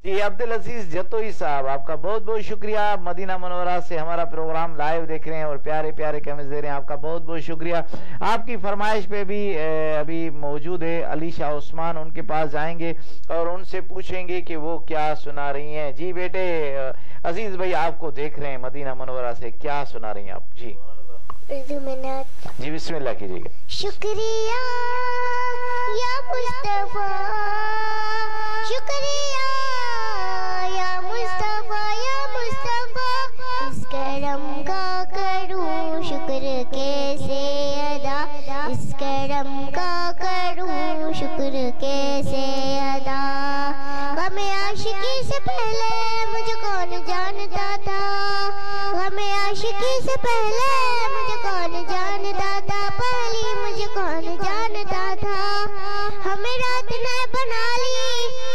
जी अब्दुल अजीज जतोई साहब, आपका बहुत बहुत शुक्रिया। मदीना मनोरा से हमारा प्रोग्राम लाइव देख रहे हैं और प्यारे प्यारे कमेंट्स दे रहे हैं, आपका बहुत बहुत शुक्रिया। आपकी फरमाइश पे भी अभी मौजूद है अली शाह उस्मान, उनके पास जाएंगे और उनसे पूछेंगे कि वो क्या सुना रही हैं। जी बेटे अजीज भाई आपको देख रहे हैं मदीना मनोरा से, क्या सुना रही हैं आप? जी जी बिस्मिल्लाह कीजिएगा। शुक्रिया या मुस्तफा, शुक्रिया या मुस्तफा, या मुस्तफा, इस करम का करूं शुक्र कैसे अदा, इस करम का करूं शुक्र कैसे अदा। हमें आशिकी से पहले मुझे कौन जानता था, हमें आशिकी से पहले मुझे कौन जानता था, पहली मुझे कौन जानता था। हमें रात ने बना ली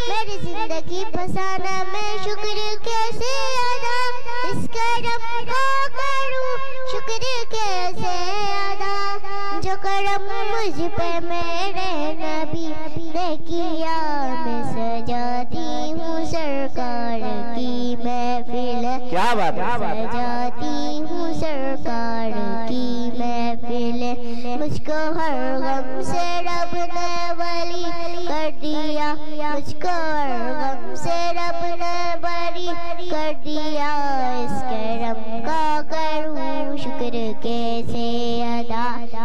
मेरी जिंदगी फसाना, मैं शुक्र कैसे अदा, इस करम का करूं शुक्र कैसे अदा। जो करम मुझ पे मेरे नबी ने किया, मैं सजाती हूँ सरकार की महफिल, क्या बात है, सजाती हूँ सरकार की महफिल। मुझको हर गम से रब ने वली कर दिया, मुझको हर गम से रब ने वली कर दिया, इस करम का करूं शुक्र कैसे अदा,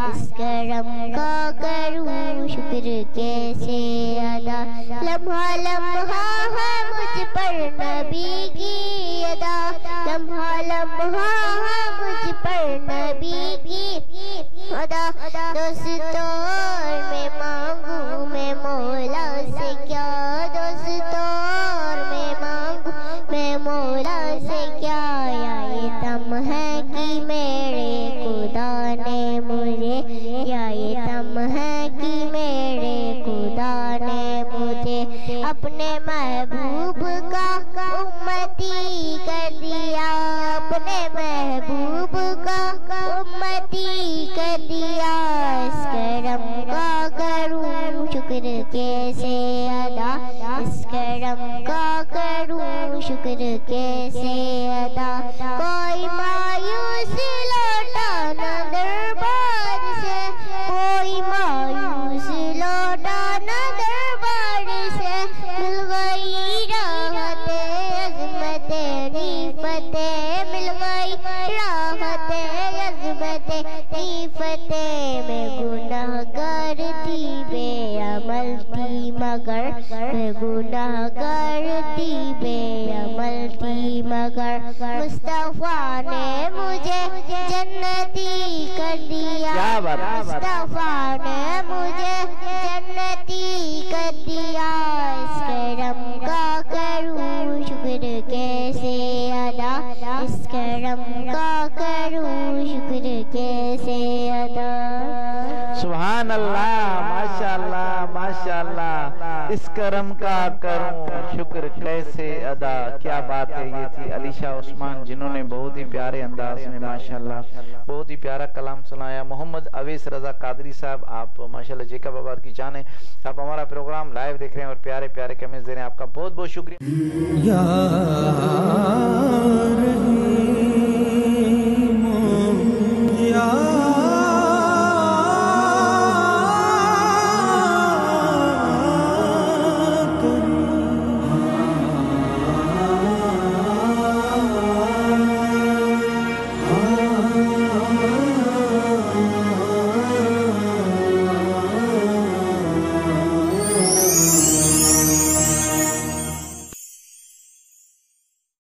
इस करम का करूं शुक्र कैसे अदा। लम्हा लम्हा है मुझ पर नबी की अदा, लम्हा लम्हा है मुझ पर नबी की अदा। दोस्तों मैं मांगू मैं मौला से क्या, दोस्तों मैं मांगू मैं मौला से क्या, या ये दम है कि मेरे खुदा ने मुझे, या ये दम है कि मेरे खुदा ने मुझे अपने महबूब का उम्मती कर दिया, अपने महबूब का उम्मती कर दिया। इस करम का करूं शुक्र कैसे अदा, इस करम का करूं शुक्र कैसे अदा। कोई मायूस लौटा न दरबार से, कोई मायूस लौटा न दरबार से, मिल गई राहते अज़मते रीफते, मिल गई राहते अज़मते रीफते। मैं गुनाहगार थी बेअमल थी मगर, मैं गुनाहगार थी बेअमल थी मगर, मुस्तफा ने मुझे जन्नती कर दिया, मुस्तफा ने मुझे जन्नती कर दिया। इस करम का करूं शुक्र कैसे अदा, इस करम का करूं शुक्र कैसे अदा। सुभान अल्लाह, माशाअल्लाह माशाअल्लाह, इस करम का करूं शुक्र कैसे अदा। क्या बात है। ये थी अली शाह उस्मान जिन्होंने बहुत ही प्यारे अंदाज में माशाअल्लाह बहुत ही प्यारा कलाम सुनाया। मोहम्मद अवैस रजा कादरी साहब, आप माशाअल्लाह जेकब आबाद की जान है, आप हमारा प्रोग्राम लाइव देख रहे हैं और प्यारे प्यारे कमेंट्स दे रहे हैं, आपका बहुत बहुत शुक्रिया।